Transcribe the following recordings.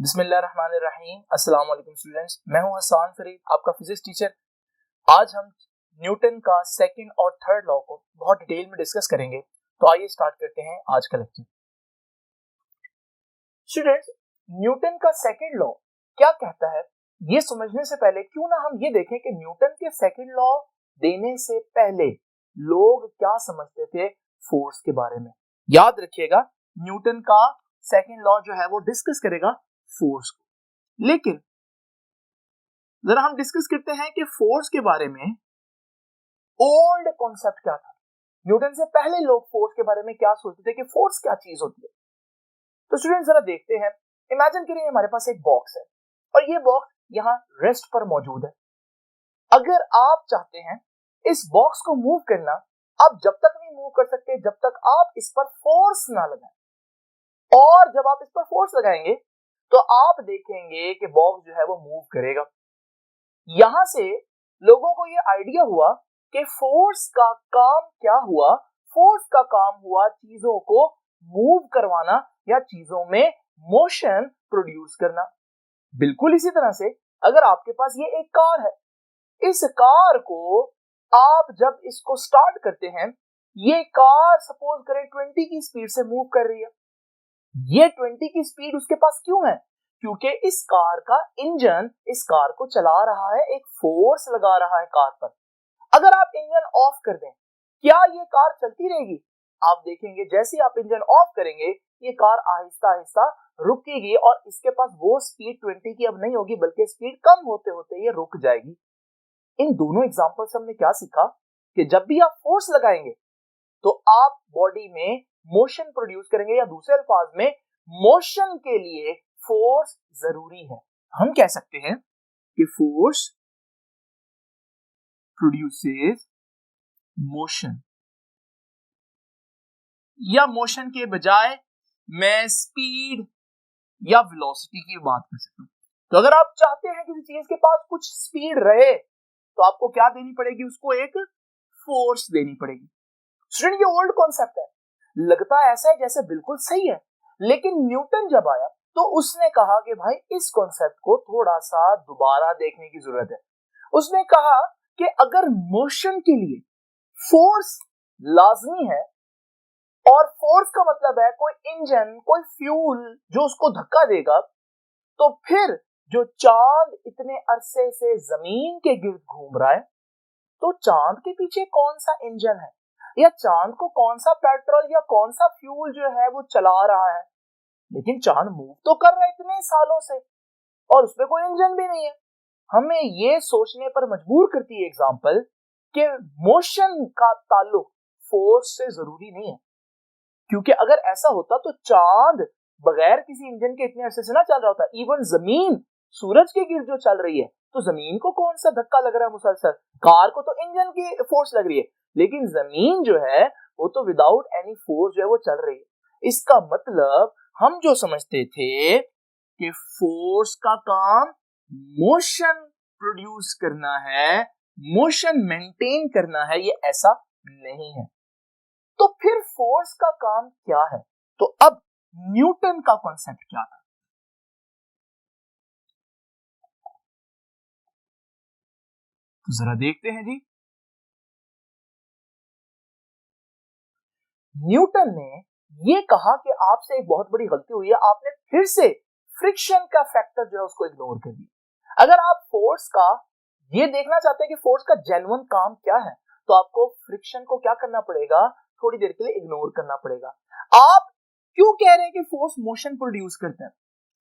बिस्मिल्लाहिर्रहमानिर्रहीम। अस्सलाम वालेकुम स्टूडेंट्स, मैं हूं हसन फरीद, आपका फिजिक्स टीचर। आज हम न्यूटन का सेकंड और थर्ड लॉ को बहुत डिटेल में डिस्कस करेंगे। तो आइए स्टार्ट करते हैं आज का लेक्चर। स्टूडेंट्स, न्यूटन का सेकंड लॉ क्या कहता है, ये समझने से पहले क्यों ना हम ये देखें कि न्यूटन के सेकंड लॉ देने से पहले लोग क्या समझते थे फोर्स के बारे में। याद रखिएगा, न्यूटन का सेकंड लॉ जो है वो डिस्कस करेगा फोर्स को। लेकिन जरा हम डिस्कस करते हैं कि फोर्स के बारे में ओल्ड कॉन्सेप्ट क्या था। न्यूटन से पहले लोग फोर्स के बारे में क्या सोचते थे कि फोर्स क्या चीज होती है। तो स्टूडेंट जरा देखते हैं, इमेजिन करिए हमारे पास एक बॉक्स है और ये बॉक्स यहाँ रेस्ट पर मौजूद है। अगर आप चाहते हैं इस बॉक्स को मूव करना, आप जब तक नहीं मूव कर सकते जब तक आप इस पर फोर्स ना लगाएं। और जब आप इस पर फोर्स लगाएंगे तो आप देखेंगे कि बॉक्स जो है वो मूव करेगा। यहां से लोगों को ये आइडिया हुआ कि फोर्स का काम क्या हुआ। फोर्स का काम हुआ चीजों को मूव करवाना या चीजों में मोशन प्रोड्यूस करना। बिल्कुल इसी तरह से अगर आपके पास ये एक कार है, इस कार को आप जब इसको स्टार्ट करते हैं, ये कार सपोज करें 20 की स्पीड से मूव कर रही है। ये 20 की स्पीड उसके पास क्यों है? क्योंकि इस कार का इंजन इस कार को चला रहा है, एक फोर्स लगा रहा है कार पर। अगर आप इंजन ऑफ कर दें, क्या ये कार चलती रहेगी? आप देखेंगे जैसे ही आप इंजन ऑफ करेंगे ये कार आहिस्ता आहिस्ता रुकेगी और इसके पास वो स्पीड 20 की अब नहीं होगी, बल्कि स्पीड कम होते होते ये रुक जाएगी। इन दोनों एग्जांपल से हमने क्या सीखा कि जब भी आप फोर्स लगाएंगे तो आप बॉडी में मोशन प्रोड्यूस करेंगे, या दूसरे अल्फाज में मोशन के लिए फोर्स जरूरी है। हम कह सकते हैं कि फोर्स प्रोड्यूसेस मोशन, या मोशन के बजाय मैं स्पीड या वेलोसिटी की बात कर सकता हूं। तो अगर आप चाहते हैं किसी चीज के पास कुछ स्पीड रहे तो आपको क्या देनी पड़ेगी? उसको एक फोर्स देनी पड़ेगी। स्टूडेंट, ये ओल्ड कॉन्सेप्ट है, लगता ऐसा है जैसे बिल्कुल सही है, लेकिन न्यूटन जब आया तो उसने कहा कि भाई इस कॉन्सेप्ट को थोड़ा सा दोबारा देखने की जरूरत है। उसने कहा कि अगर मोशन के लिए फोर्स लाजमी है, और फोर्स का मतलब है कोई इंजन, कोई फ्यूल जो उसको धक्का देगा, तो फिर जो चांद इतने अरसे से जमीन के गिर्द घूम रहा है, तो चांद के पीछे कौन सा इंजन है, या चांद को कौन सा पेट्रोल या कौन सा फ्यूल जो है वो चला रहा है? लेकिन चांद मूव तो कर रहा है इतने सालों से और उसमें कोई इंजन भी नहीं है। हमें ये सोचने पर मजबूर करती है एग्जांपल कि मोशन का ताल्लुक फोर्स से जरूरी नहीं है। क्योंकि अगर ऐसा होता तो चांद बगैर किसी इंजन के इतने अरसे से ना चल रहा होता। इवन जमीन सूरज के गिर्द जो चल रही है, तो जमीन को कौन सा धक्का लग रहा है मुसलसल? कार को तो इंजन की फोर्स लग रही है, लेकिन जमीन जो है वो तो विदाउट एनी फोर्स जो है वो चल रही है। इसका मतलब हम जो समझते थे कि फोर्स का काम मोशन प्रोड्यूस करना है, मोशन मेंटेन करना है, ये ऐसा नहीं है। तो फिर फोर्स का काम क्या है? तो अब न्यूटन का कॉन्सेप्ट क्या था? तो जरा देखते हैं जी। न्यूटन ने ये कहा कि आपसे एक बहुत बड़ी गलती हुई है, आपने फिर से फ्रिक्शन का फैक्टर जो है उसको इग्नोर कर दिया। अगर आप फोर्स का ये देखना चाहते हैं कि फोर्स का जेन्युइन काम क्या है, तो आपको फ्रिक्शन को क्या करना पड़ेगा? थोड़ी देर के लिए इग्नोर करना पड़ेगा। आप क्यों कह रहे हैं कि फोर्स मोशन प्रोड्यूस करता है?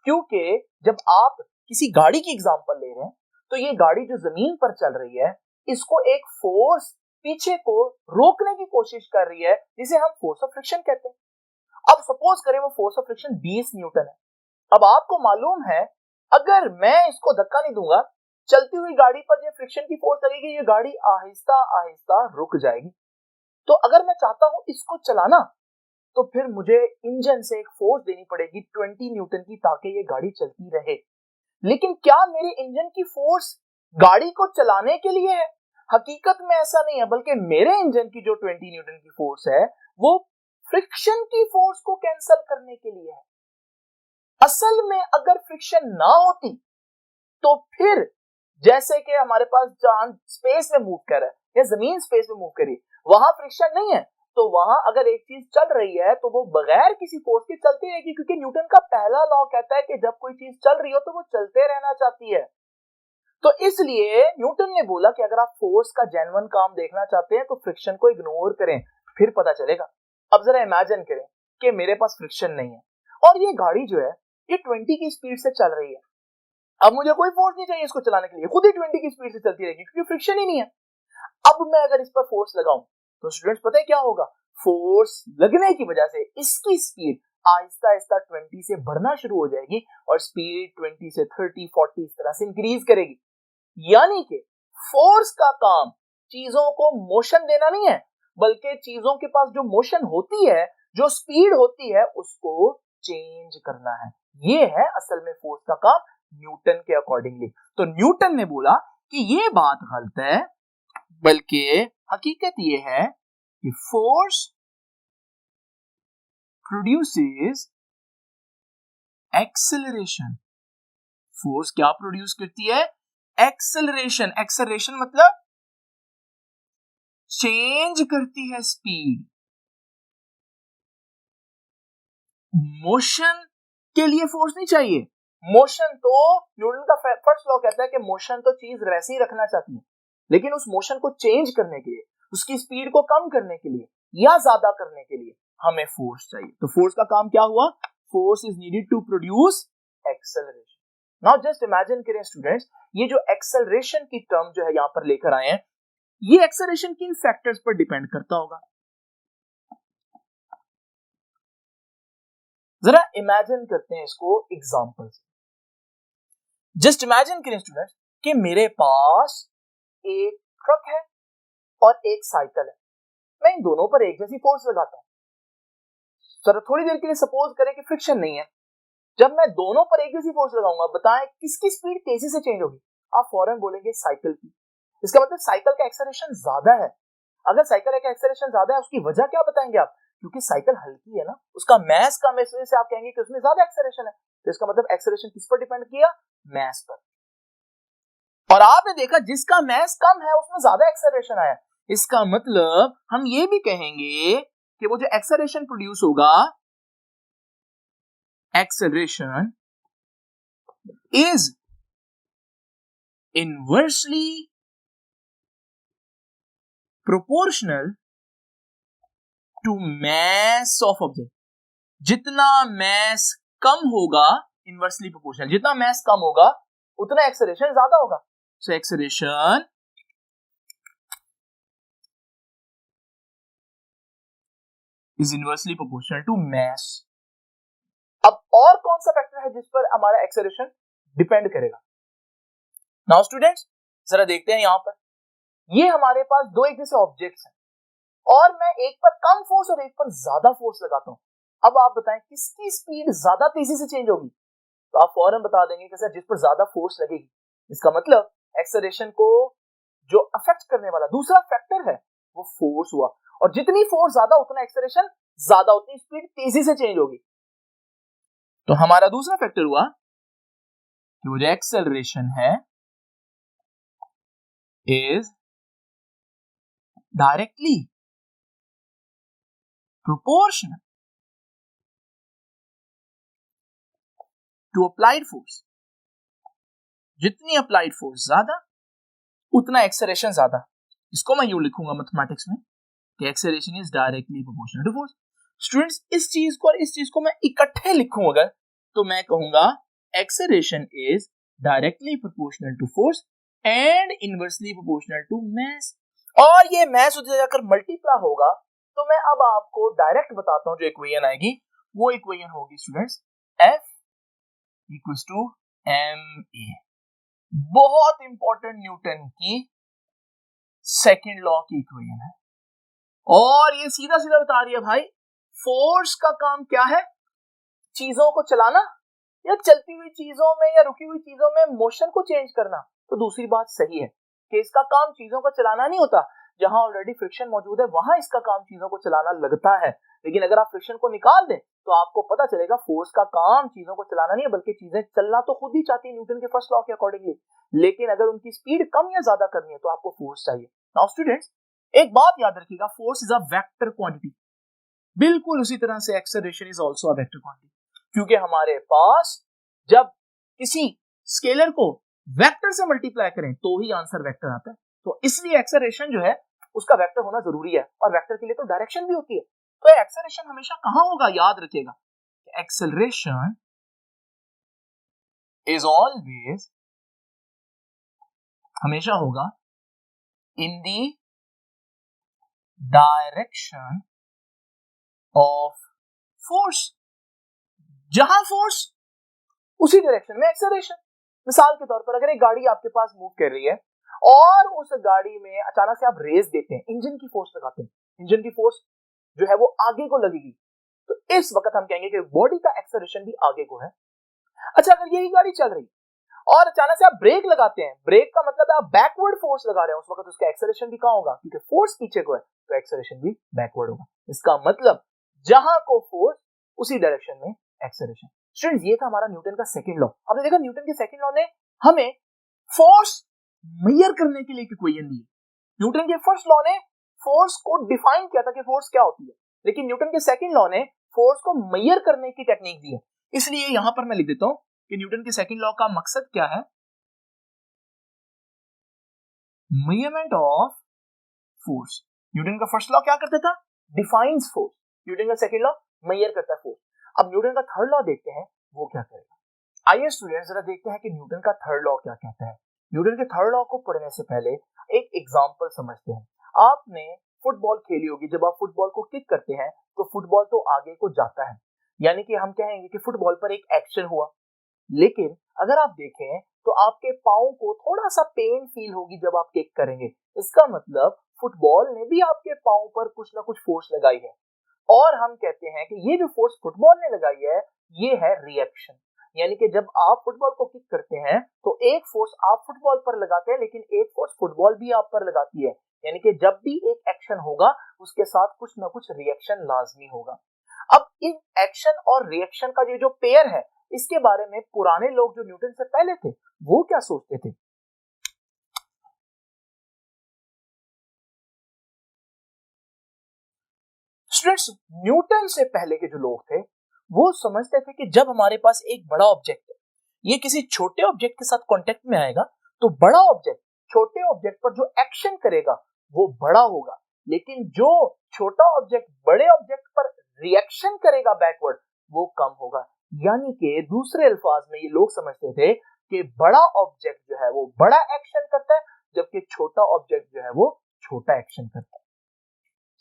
क्योंकि जब आप किसी गाड़ी की एग्जांपल ले रहे हैं, तो ये गाड़ी जो जमीन पर चल रही है, इसको एक फोर्स पीछे को रोकने की कोशिश कर रही है, जिसे हम फोर्स ऑफ फ्रिक्शन कहते हैं। अब सपोज करें वो फोर्स ऑफ फ्रिक्शन 20 न्यूटन है। अब आपको मालूम है अगर मैं इसको धक्का नहीं दूंगा, चलती हुई गाड़ी पर ये फ्रिक्शन की फोर्स लगेगी, ये गाड़ी आहिस्ता आहिस्ता रुक जाएगी। तो अगर मैं चाहता हूं इसको चलाना, तो फिर मुझे इंजन से एक फोर्स देनी पड़ेगी 20 न्यूटन की, ताकि ये गाड़ी चलती रहे। लेकिन क्या मेरे इंजन की फोर्स गाड़ी को चलाने के लिए है? हकीकत में ऐसा नहीं है, बल्कि मेरे इंजन की जो 20 न्यूटन की फोर्स है वो फ्रिक्शन की फोर्स को कैंसिल करने के लिए है। असल में अगर फ्रिक्शन ना होती तो फिर जैसे कि हमारे पास चांद स्पेस में मूव कर रहा है या जमीन स्पेस में मूव करी, वहां फ्रिक्शन नहीं है, तो वहां अगर एक चीज चल रही है तो वो बगैर किसी फोर्स के चलती रहेगी, क्योंकि न्यूटन का पहला लॉ कहता है कि जब कोई चीज चल रही हो तो वो चलते रहना चाहती है। तो इसलिए न्यूटन ने बोला कि अगर आप फोर्स का जेन्युइन काम देखना चाहते हैं तो फ्रिक्शन को इग्नोर करें, फिर पता चलेगा। अब जरा इमेजिन करें कि मेरे पास फ्रिक्शन नहीं है और ये गाड़ी जो है ये 20 की स्पीड से चल रही है। अब मुझे कोई फोर्स नहीं चाहिए इसको चलाने के लिए, खुद ही 20 की स्पीड से चलती रहेगी क्योंकि फ्रिक्शन ही नहीं है। अब मैं अगर इस पर फोर्स लगाऊं तो स्टूडेंट्स पता है क्या होगा? फोर्स लगने की वजह से इसकी स्पीड आहिस्ता आहिस्ता 20 से बढ़ना शुरू हो जाएगी और स्पीड 20 से 30, 40 इस तरह से इंक्रीज करेगी। यानी कि फोर्स का काम चीजों को मोशन देना नहीं है, बल्कि चीजों के पास जो मोशन होती है, जो स्पीड होती है, उसको चेंज करना है। ये है असल में फोर्स का काम न्यूटन के अकॉर्डिंगली। तो न्यूटन ने बोला कि ये बात गलत है, बल्कि हकीकत ये है कि फोर्स प्रोड्यूसेस एक्सेलरेशन। फोर्स क्या प्रोड्यूस करती है? एक्सेलरेशन। एक्सेलरेशन मतलब चेंज करती है स्पीड। मोशन के लिए फोर्स नहीं चाहिए। मोशन तो न्यूटन का फर्स्ट लॉ कहता है कि मोशन तो चीज वैसे ही रखना चाहती है, लेकिन उस मोशन को चेंज करने के लिए, उसकी स्पीड को कम करने के लिए या ज्यादा करने के लिए हमें फोर्स चाहिए। तो फोर्स का काम क्या हुआ? Force is needed to produce acceleration. Now just imagine करें स्टूडेंट्स, ये जो एक्सेलरेशन की टर्म जो है यहां पर लेकर आए हैं, ये एक्सेलरेशन किन फैक्टर्स पर डिपेंड करता होगा? जरा इमेजिन करते हैं इसको एग्जांपल से। जस्ट इमेजिन करें स्टूडेंट्स कि मेरे पास एक ट्रक है और एक साइकिल है। मैं इन दोनों पर एक जैसी फोर्स लगाता हूं। जरा थोड़ी देर के लिए सपोज करें कि फ्रिक्शन नहीं है। जब मैं दोनों पर एक जैसी फोर्स लगाऊंगा, बताएं किसकी स्पीड तेजी से चेंज होगी? आप फौरन बोलेंगे साइकिल की। इसका मतलब साइकिल का एक्सेलरेशन ज्यादा है। अगर साइकिल का एक्सेलरेशन ज्यादा है, उसकी वजह क्या बताएंगे आप? क्योंकि साइकिल हल्की है ना, उसका मास कम है, इस वजह से आप कहेंगे कि उसमें ज्यादा एक्सेलरेशन है। तो इसका मतलब एक्सेलरेशन किस पर डिपेंड किया? मास पर। और आपने देखा जिसका मास कम है उसमें ज्यादा एक्सेलरेशन आया। इसका मतलब हम ये भी कहेंगे कि वो जो एक्सेलरेशन प्रोड्यूस होगा, acceleration is inversely proportional to mass of object. जितना मास कम होगा, इनवर्सली प्रोपोर्शनल, जितना मास कम होगा उतना एक्सेलरेशन ज्यादा होगा। So acceleration is inversely proportional to mass. अब और कौन सा फैक्टर है जिस पर हमारा एक्सेलरेशन डिपेंड करेगा? नाउ स्टूडेंट्स जरा देखते हैं यहां पर, ये हमारे पास दो एक जैसे ऑब्जेक्ट्स हैं और मैं एक पर कम फोर्स और एक पर ज्यादा फोर्स लगाता हूं। अब आप बताएं किसकी स्पीड ज्यादा तेजी से चेंज होगी? तो आप फौरन बता देंगे कि सर जिस पर ज्यादा फोर्स लगेगी। इसका मतलब एक्सेलरेशन को जो अफेक्ट करने वाला दूसरा फैक्टर है वो फोर्स हुआ, और जितनी फोर्स ज्यादा उतना एक्सेलरेशन ज्यादा, उतनी स्पीड तेजी से चेंज होगी। तो हमारा दूसरा फैक्टर हुआ कि वो जो एक्सेलरेशन है is directly proportional to applied force. जितनी अप्लाइड फोर्स ज्यादा उतना एक्सेलरेशन ज्यादा। इसको मैं यूं लिखूंगा मैथमेटिक्स में कि acceleration is directly proportional to force. Students इस चीज को और इस चीज को मैं इकट्ठे लिखूं अगर, तो मैं कहूंगा acceleration is directly proportional to force and inversely proportional to mass. और ये मास उधर जाकर मल्टीप्लाई होगा। तो मैं अब आपको डायरेक्ट बताता हूं जो इक्वेशन आएगी, वो इक्वेशन होगी students F equals to ma। बहुत इंपॉर्टेंट न्यूटन की सेकंड लॉ की इक्वेशन है और ये सीधा सीधा बता रही है भाई फोर्स का काम क्या है? चीजों को चलाना या चलती हुई चीजों में या रुकी हुई चीजों में मोशन को चेंज करना। तो दूसरी बात सही है कि इसका काम चीजों को चलाना नहीं होता, जहां ऑलरेडी फ्रिक्शन मौजूद है वहां इसका काम चीजों को चलाना लगता है। लेकिन अगर आप फ्रिक्शन को निकाल दें तो आपको पता चलेगा फोर्स का काम चीजों को चलाना नहीं है, बल्कि चीजें चलना तो खुद ही चाहती है न्यूटन के फर्स्ट लॉ के अकॉर्डिंगली। लेकिन अगर उनकी स्पीड कम या ज्यादा करनी है तो आपको फोर्स चाहिए। नाउ स्टूडेंट्स, एक बात याद रखिएगा, force is a vector quantity. बिल्कुल उसी तरह से acceleration is also a vector quantity, क्योंकि हमारे पास जब किसी स्केलर को वेक्टर से मल्टीप्लाई करें तो ही आंसर वेक्टर आता है। तो इसलिए एक्सेलरेशन जो है उसका वेक्टर होना जरूरी है, और वेक्टर के लिए तो डायरेक्शन भी होती है। तो एक्सेलरेशन हमेशा कहां होगा, याद रखिएगा, एक्सेलरेशन इज ऑलवेज, हमेशा होगा इन दी डायरेक्शन ऑफ फोर्स। जहां फोर्स उसी डायरेक्शन में एक्सेलरेशन। मिसाल के तौर पर अगर एक गाड़ी आपके पास मूव कर रही है और उस गाड़ी में अचानक से आप रेस देते हैं, इंजन की फोर्स लगाते हैं, इंजन की फोर्स जो है वो आगे को लगेगी, तो इस वक्त हम कहेंगे कि बॉडी का एक्सेलरेशन भी आगे को है। अच्छा, अगर यही गाड़ी चल रही और अचानक से आप ब्रेक लगाते हैं, ब्रेक का मतलब है आप बैकवर्ड फोर्स लगा रहे हैं, उस वक्त उसका एक्सेलरेशन भी कहां होगा, क्योंकि फोर्स पीछे को है तो एक्सेलरेशन भी बैकवर्ड होगा। इसका मतलब जहां को फोर्स उसी डायरेक्शन में एक्सेलरेशन। स्टूडेंट्स, ये था हमारा न्यूटन का सेकंड लॉ। आपने देखा न्यूटन के सेकंड लॉ ने हमें फोर्स मेजर करने के लिए इक्वेशन दी। न्यूटन के फर्स्ट लॉ ने फोर्स को डिफाइन किया था कि फोर्स क्या होती है, लेकिन न्यूटन के सेकंड लॉ ने फोर्स को मेजर करने की टेक्निक दी है। इसलिए यहां पर मैं लिख देता हूं कि न्यूटन के सेकंड लॉ का मकसद क्या है, मेजरमेंट ऑफ फोर्स। न्यूटन का फर्स्ट लॉ क्या करता था, डिफाइंस फोर्स। न्यूटन का सेकंड लॉ मेजर करता है फोर्स। अब न्यूटन का थर्ड लॉ देखते हैं वो क्या करेगा। आइए स्टूडेंट्स जरा देखते हैं कि न्यूटन का थर्ड लॉ क्या कहता है। न्यूटन के थर्ड लॉ को पढ़ने से पहले एक एग्जांपल समझते हैं। आपने फुटबॉल खेली होगी, जब आप फुटबॉल को किक करते हैं तो फुटबॉल तो आगे को जाता है, यानी कि हम कहेंगे कि फुटबॉल पर एक एक्शन हुआ। लेकिन अगर आप देखें तो आपके पांव को थोड़ा सा पेन फील होगी जब आप किक करेंगे। इसका मतलब फुटबॉल ने भी आपके पांव पर कुछ ना कुछ फोर्स लगाई है, और हम कहते हैं कि ये जो फोर्स फुटबॉल ने लगाई है ये है रिएक्शन। यानी कि जब आप फुटबॉल को किक करते हैं तो एक फोर्स आप फुटबॉल पर लगाते हैं, लेकिन एक फोर्स फुटबॉल भी आप पर लगाती है। यानी कि जब भी एक एक्शन होगा उसके साथ कुछ ना कुछ रिएक्शन लाजमी होगा। अब इन एक्शन और रिएक्शन का ये जो पेयर है, इसके बारे में पुराने लोग जो न्यूटन से पहले थे वो क्या सोचते थे। स्टूडेंट्स, न्यूटन से पहले के जो लोग थे वो समझते थे कि जब हमारे पास एक बड़ा ऑब्जेक्ट है, ये किसी छोटे ऑब्जेक्ट के साथ कांटेक्ट में आएगा तो बड़ा ऑब्जेक्ट छोटे ऑब्जेक्ट पर जो एक्शन करेगा वो बड़ा होगा, लेकिन जो छोटा ऑब्जेक्ट बड़े ऑब्जेक्ट पर रिएक्शन करेगा बैकवर्ड वो कम होगा। यानी कि दूसरे अल्फाज में ये लोग समझते थे कि बड़ा ऑब्जेक्ट जो है वो बड़ा एक्शन करता है, जबकि छोटा ऑब्जेक्ट जो है वो छोटा एक्शन करता है।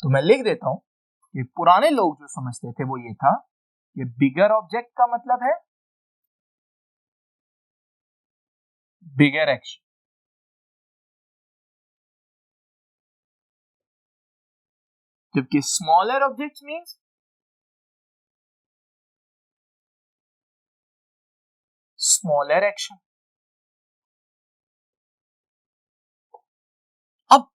तो मैं लिख देता हूं कि पुराने लोग जो समझते थे वो ये था कि बिगर ऑब्जेक्ट का मतलब है बिगर एक्शन, जबकि smaller objects means smaller action. अब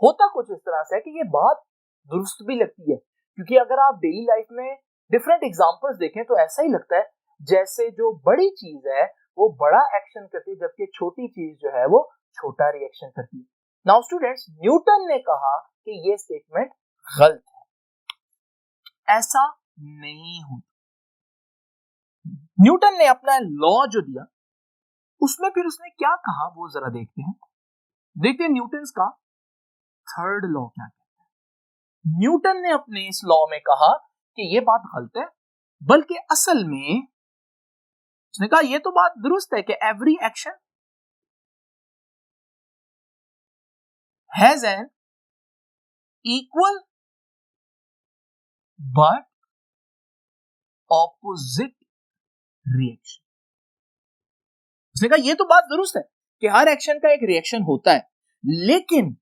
होता कुछ इस तरह से है कि ये बात दुरुस्त भी लगती है, क्योंकि अगर आप डेली लाइफ में डिफरेंट एग्जांपल्स देखें तो ऐसा ही लगता है जैसे जो बड़ी चीज है वो बड़ा एक्शन करती है, जबकि छोटी चीज जो है वो छोटा रिएक्शन करती है। नाउ स्टूडेंट्स, न्यूटन ने कहा कि ये स्टेटमेंट गलत है, ऐसा नहीं होता। न्यूटन ने अपना लॉ जो दिया उसमें फिर उसने क्या कहा वो जरा देखते हैं। देखते हैं न्यूटन का थर्ड लॉ क्या कहता है। न्यूटन ने अपने इस लॉ में कहा कि ये बात गलत है, बल्कि असल में उसने कहा ये तो बात दुरुस्त है कि every action has an equal but opposite reaction. उसने कहा ये तो बात दुरुस्त है कि हर एक्शन का एक रिएक्शन होता है, लेकिन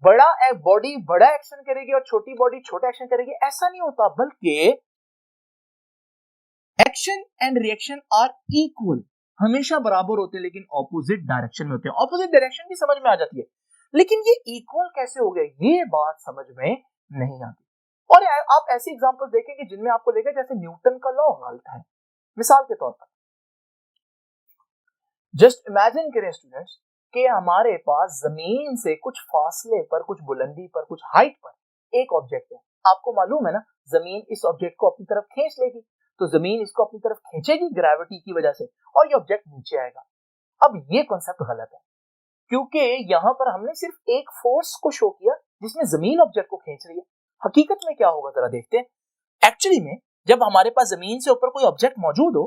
बड़ा बॉडी बड़ा एक्शन करेगी और छोटी बॉडी छोटा एक्शन करेगी, ऐसा नहीं होता, बल्कि action and reaction are equal, हमेशा बराबर होते हैं, लेकिन ऑपोजिट डायरेक्शन में होते हैं। ऑपोजिट डायरेक्शन भी समझ में आ जाती है। लेकिन ये इक्वल कैसे हो गए, ये बात समझ में नहीं आती। और आप ऐसी एग्जांपल देखेंगे जिनमें आपको लगेगा जैसे न्यूटन का लॉ गलत है। मिसाल के तौर पर जस्ट इमेजिन करें स्टूडेंट्स कि हमारे पास जमीन से कुछ फासले पर, कुछ बुलंदी पर, कुछ हाइट पर एक ऑब्जेक्ट है। आपको मालूम है ना, जमीन इस ऑब्जेक्ट को अपनी तरफ खींच लेगी, तो जमीन इसको अपनी तरफ खींचेगी ग्रेविटी की वजह से, और ये ऑब्जेक्ट नीचे आएगा। अब ये कॉन्सेप्ट गलत है, क्योंकि यहां पर हमने सिर्फ एक फोर्स को शो किया जिसमें जमीन ऑब्जेक्ट को खींच रही है। हकीकत में क्या होगा जरा देखते हैं। एक्चुअली में जब हमारे पास जमीन से ऊपर कोई ऑब्जेक्ट मौजूद हो,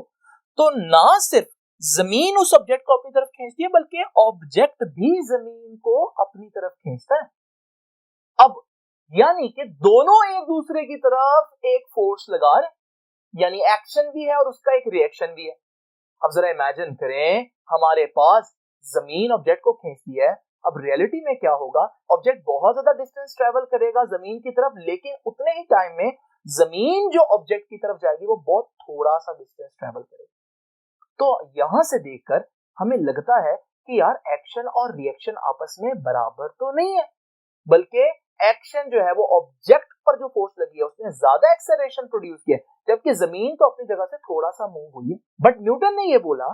तो ना सिर्फ जमीन उस ऑब्जेक्ट को अपनी तरफ खींचती है, बल्कि ऑब्जेक्ट भी जमीन को अपनी तरफ खींचता है। अब यानी कि दोनों एक दूसरे की तरफ एक फोर्स लगा रहे, यानी एक्शन भी है और उसका एक रिएक्शन भी है। अब जरा इमेजिन करें, हमारे पास जमीन ऑब्जेक्ट को खींचती है। अब रियलिटी में क्या होगा, ऑब्जेक्ट बहुत ज्यादा डिस्टेंस ट्रेवल करेगा जमीन की तरफ, लेकिन उतने ही टाइम में जमीन जो ऑब्जेक्ट की तरफ जाएगी वो बहुत थोड़ा सा डिस्टेंस ट्रेवल करेगी। तो यहां से देखकर हमें लगता है कि यार एक्शन और रिएक्शन आपस में बराबर तो नहीं है, बल्कि एक्शन जो है वो ऑब्जेक्ट पर जो फोर्स लगी है उसने ज्यादा एक्सेलरेशन प्रोड्यूस किया, जबकि जमीन तो अपनी जगह से थोड़ा सा मूव हुई है। बट न्यूटन ने ये बोला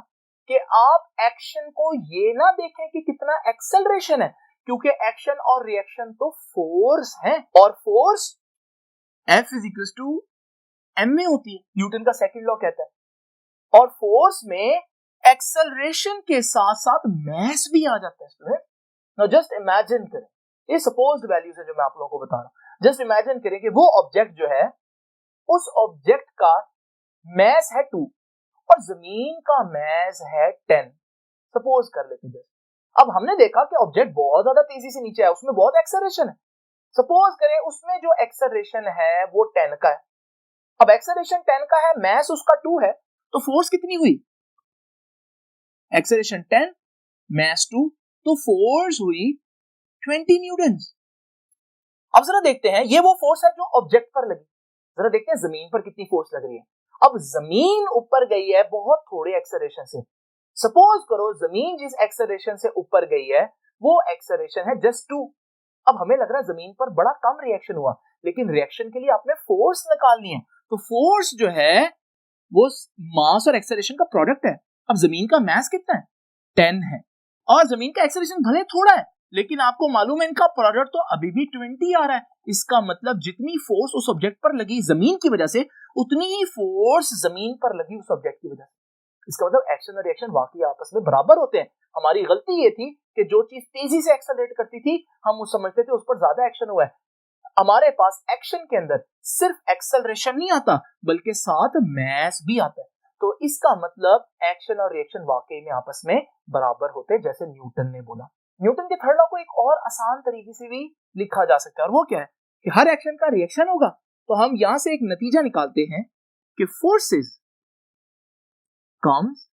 कि आप एक्शन को ये ना देखें कि कितना एक्सेलरेशन है, क्योंकि एक्शन और रिएक्शन तो फोर्स है, और force F is to M में होती है, न्यूटन का सेकंड लॉ कहता है। और फोर्स में एक्सेलरेशन के साथ साथ मैस भी आ जाता है स्टूडेंट। नाउ जस्ट इमेजिन करें, ये सपोज्ड वैल्यूज है जो मैं आप लोगों को बता रहा हूं। जस्ट इमेजिन करें कि वो ऑब्जेक्ट जो है, उस ऑब्जेक्ट का मैस है 2 और जमीन का मैस है 10, सपोज कर लेते हैं। अब हमने देखा कि ऑब्जेक्ट बहुत ज्यादा तेजी से नीचे है, उसमें बहुत एक्सेलरेशन है। सपोज करें उसमें जो एक्सेलरेशन है वो 10 का है। अब एक्सेलरेशन 10 का है, मैस उसका 2 है, तो फोर्स कितनी हुई? एक्सेलरेशन 10, मैस 2, तो फोर्स हुई 20 न्यूटन। अब जरा देखते हैं, ये वो फोर्स है जो ऑब्जेक्ट पर लगी। जरा देखते हैं जमीन पर कितनी फोर्स लग रही है। अब जमीन ऊपर गई है बहुत थोड़े एक्सेलरेशन से। सपोज करो जमीन जिस एक्सेलरेशन से ऊपर गई है वो एक्सेलरेशन है जस्ट 2। अब हमें लग रहा है जमीन पर बड़ा कम रिएक्शन हुआ, लेकिन रिएक्शन के लिए आपने फोर्स निकालनी है, तो फोर्स जो है वो मास और एक्सेलरेशन का प्रोडक्ट है। अब जमीन का मास कितना है? 10 है, और जमीन का एक्सेलरेशन भले थोड़ा है, लेकिन आपको मालूम है इनका प्रोडक्ट तो अभी भी 20 आ रहा है। इसका मतलब जितनी फोर्स उस ऑब्जेक्ट पर लगी जमीन की वजह से, उतनी ही फोर्स जमीन पर लगी उस ऑब्जेक्ट की वजह से। इसका मतलब एक्शन और रिएक्शन वाकई आपस में बराबर होते हैं। हमारी गलती ये थी कि जो चीज तेजी से एक्सेलरेट करती थी हम उस समझते थे उस पर ज्यादा एक्शन हुआ है। हमारे पास एक्शन के अंदर सिर्फ एक्सेलरेशन नहीं आता, बल्कि साथ मैस भी आता है। तो इसका मतलब एक्शन और रिएक्शन वाकई में आपस में बराबर होते हैं, जैसे न्यूटन ने बोला। न्यूटन के थर्ड लॉ को एक और आसान तरीके से भी लिखा जा सकता है, और वो क्या है कि हर एक्शन का रिएक्शन होगा। तो हम यहां से एक नतीजा निकालते हैं कि forces comes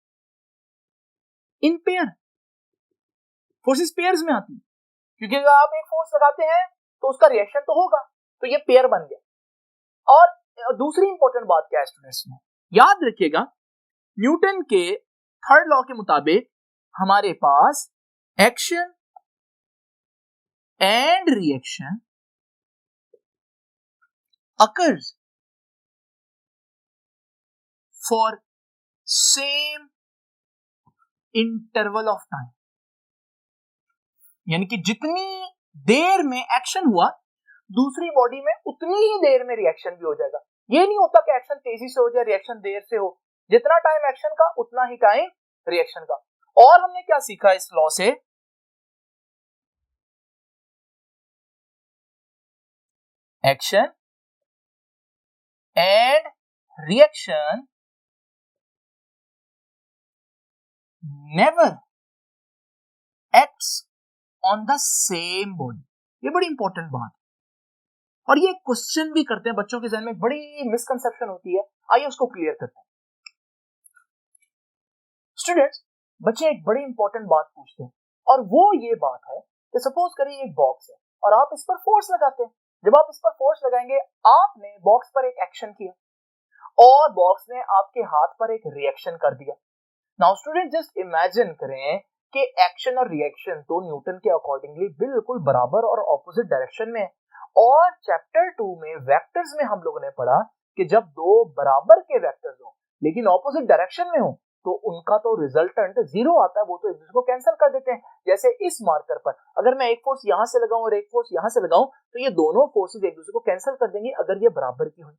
in pair. Forces pairs में आती है, क्योंकि अगर आप एक फोर्स लगाते हैं तो उसका रिएक्शन तो होगा, तो ये पेयर बन गया। और दूसरी इंपॉर्टेंट बात क्या है स्टूडेंट्स में, याद रखिएगा न्यूटन के थर्ड लॉ के मुताबिक हमारे पास action and reaction occurs for same interval of time, यानी कि जितनी देर में एक्शन हुआ दूसरी बॉडी में उतनी ही देर में रिएक्शन भी हो जाएगा। ये नहीं होता कि एक्शन तेजी से हो जाए रिएक्शन देर से हो, जितना टाइम एक्शन का उतना ही टाइम रिएक्शन का। और हमने क्या सीखा इस लॉ से, action and reaction never acts on the same body. ये बड़ी इंपॉर्टेंट बात है, और ये क्वेश्चन भी करते हैं बच्चों के जहन में, बड़ी मिसकंसेप्शन होती है। आइए उसको क्लियर करते हैं। स्टूडेंट्स, बच्चे एक बड़ी इंपॉर्टेंट बात पूछते हैं, और वो ये बात है कि सपोज करिए एक बॉक्स है और आप इस पर फोर्स लगाते हैं। जब आप इस पर फोर्स लगाएंगे, आपने बॉक्स पर एक एक्शन किया और बॉक्स ने आपके हाथ पर एक रिएक्शन कर दिया। नाउ स्टूडेंट जस्ट इमेजिन करें कि एक्शन और रिएक्शन तो न्यूटन के अकॉर्डिंगली बिल्कुल बराबर और ऑपोजिट डायरेक्शन में है। और चैप्टर 2 में वेक्टर्स में हम लोगों ने पढ़ा कि जब दो बराबर के वेक्टर्स हो लेकिन ऑपोजिट डायरेक्शन में हो तो उनका तो रिजल्टेंट जीरो आता है, वो तो एक दूसरे को कैंसिल कर देते हैं। जैसे इस मार्कर पर अगर मैं एक फोर्स यहां से लगाऊं और एक फोर्स यहां से लगाऊं तो ये दोनों फोर्सेस एक दूसरे को कैंसिल कर देंगे अगर ये बराबर की हुई।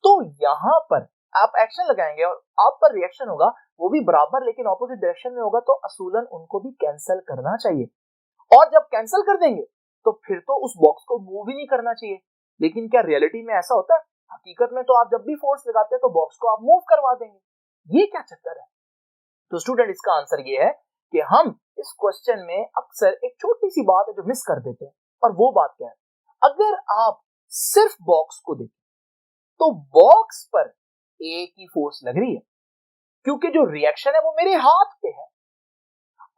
तो यहां पर आप एक्शन लगाएंगे और आप पर रिएक्शन होगा, वो भी बराबर लेकिन ऑपोजिट डायरेक्शन में होगा, तो असूलन उनको भी कैंसिल करना चाहिए। और जब कैंसिल कर देंगे तो फिर तो उस बॉक्स को मूव ही नहीं करना चाहिए। लेकिन क्या रियलिटी में ऐसा होता है? हकीकत में तो आप जब भी फोर्स लगाते हैं तो बॉक्स को आप मूव करवा देंगे। ये क्या चक्कर है? तो स्टूडेंट इसका आंसर ये है कि हम इस क्वेश्चन में अक्सर एक छोटी सी बात है जो मिस कर देते हैं। और वो बात क्या है? अगर आप सिर्फ बॉक्स को देखें तो बॉक्स पर एक ही फोर्स लग रही है क्योंकि जो रिएक्शन है वो मेरे हाथ पे है।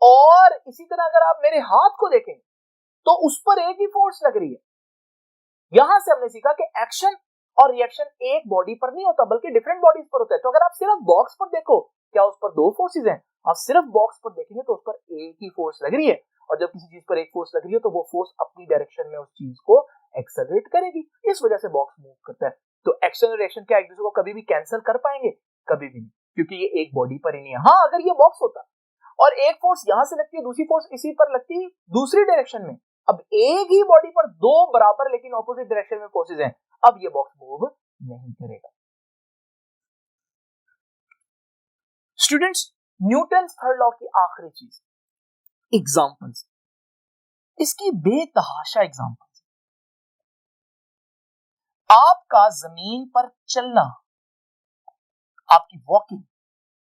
और इसी तरह अगर आप मेरे हाथ को देखें तो उस पर एक ही फोर्स लग रही है। यहां से हमने सीखा कि एक्शन और रिएक्शन एक बॉडी पर नहीं होता बल्कि डिफरेंट बॉडीज पर होता है। तो अगर आप सिर्फ बॉक्स पर देखो, क्या उस पर दो फोर्सेस हैं? आप सिर्फ बॉक्स पर देखेंगे तो उस पर एक ही फोर्स लग रही है। और जब किसी चीज पर एक फोर्स लग रही है तो वो फोर्स अपनी डायरेक्शन में उस चीज को एक्सेलरेट करेगी, इस वजह से बॉक्स मूव करता है। तो एक्शन और रिएक्शन क्या एक दूसरे को कभी भी कैंसिल कर पाएंगे? कभी भी नहीं, क्योंकि ये एक बॉडी पर ही नहीं है। हाँ, अगर ये बॉक्स होता और एक फोर्स यहां से लगती है, दूसरी फोर्स इसी पर लगती है दूसरी डायरेक्शन में, अब एक ही बॉडी पर दो बराबर लेकिन ऑपोजिट डायरेक्शन में फोर्सेस हैं, अब ये बॉक्स मूव नहीं करेगा। स्टूडेंट्स, न्यूटन थर्ड लॉ की आखिरी चीज एग्जांपल्स। इसकी बेतहाशा एग्जांपल्स। आपका जमीन पर चलना, आपकी वॉकिंग,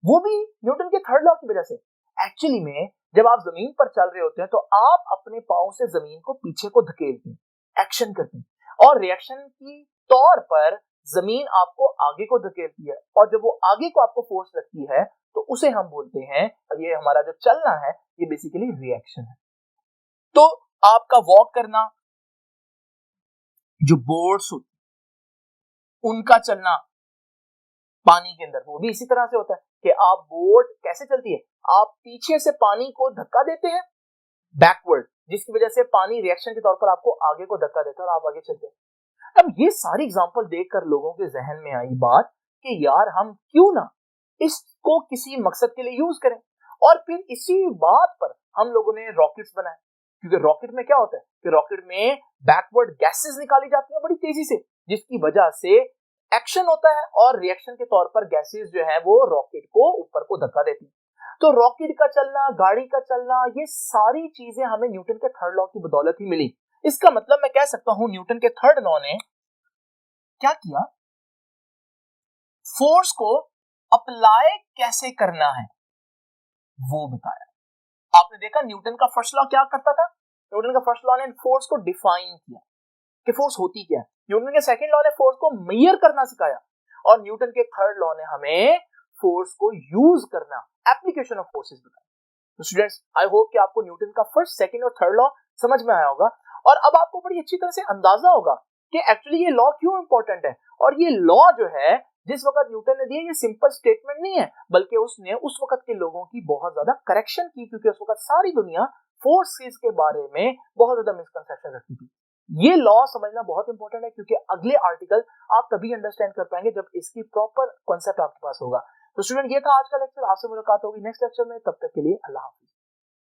वो भी न्यूटन के थर्ड लॉ की वजह से। एक्चुअली में जब आप जमीन पर चल रहे होते हैं तो आप अपने पांव से जमीन को पीछे को धकेलते हैं, एक्शन करते हैं, और रिएक्शन की तौर पर जमीन आपको आगे को धकेलती है। और जब वो आगे को आपको फोर्स लगती है तो उसे हम बोलते हैं, ये हमारा जो चलना है ये बेसिकली रिएक्शन है। तो आपका वॉक करना, जो बोर्ड्स होती उनका चलना पानी के अंदर, वो भी इसी तरह से होता है कि आप बोट कैसे चलती है, आप पीछे से पानी को धक्का देते हैं बैकवर्ड, जिसकी वजह से पानी रिएक्शन के तौर पर आपको आगे को धक्का देता है और आप आगे चलते हैं। अब ये सारी एग्जांपल देखकर लोगों के जहन में आई बात कि यार हम क्यों ना इसको किसी मकसद के लिए यूज करें। और फिर इसी बात पर हम लोगों ने रॉकेट्स बनाए, क्योंकि रॉकेट में क्या होता है कि रॉकेट में बैकवर्ड गैसेस निकाली जाती है बड़ी तेजी से, जिसकी वजह से एक्शन होता है और रिएक्शन के तौर पर गैसेस जो है वो रॉकेट को ऊपर को धक्का देती है। तो रॉकेट का चलना, गाड़ी का चलना, ये सारी चीजें हमें न्यूटन के थर्ड लॉ की बदौलत ही मिली। इसका मतलब मैं कह सकता हूं न्यूटन के थर्ड लॉ ने क्या किया, फोर्स को अप्लाई कैसे करना है वो बताया। आपने देखा न्यूटन का फर्स्ट लॉ क्या करता था? न्यूटन का फर्स्ट लॉ ने फोर्स को डिफाइन किया कि फोर्स होती क्या है। न्यूटन के सेकंड लॉ ने फोर्स को मेजर करना सिखाया, और न्यूटन के थर्ड लॉ ने हमें फोर्स को यूज करना, एप्लीकेशन ऑफ फोर्सेस बताया। तो स्टूडेंट्स, आई होप कि आपको न्यूटन का फर्स्ट, सेकंड और थर्ड लॉ समझ में आया होगा, और अब आपको बड़ी अच्छी तरह से अंदाजा होगा कि एक्चुअली ये लॉ क्यों इंपॉर्टेंट है। और ये लॉ जो है जिस वक्त न्यूटन ने दिया, ये सिंपल स्टेटमेंट नहीं है, बल्कि उसने उस वक्त के लोगों की बहुत ज्यादा करेक्शन की, क्योंकि उस वक्त सारी दुनिया फोर्सेस के बारे में बहुत ज्यादा मिसकंसेप्शन रखती थी। ये लॉ समझना बहुत इंपॉर्टेंट है, क्योंकि अगले आर्टिकल आप तभी अंडरस्टैंड कर पाएंगे जब इसकी प्रॉपर कॉन्सेप्ट आपके पास होगा। तो स्टूडेंट, ये था आज का लेक्चर। आपसे मुलाकात होगी नेक्स्ट लेक्चर में, तब तक के लिए अल्लाह हाफिज।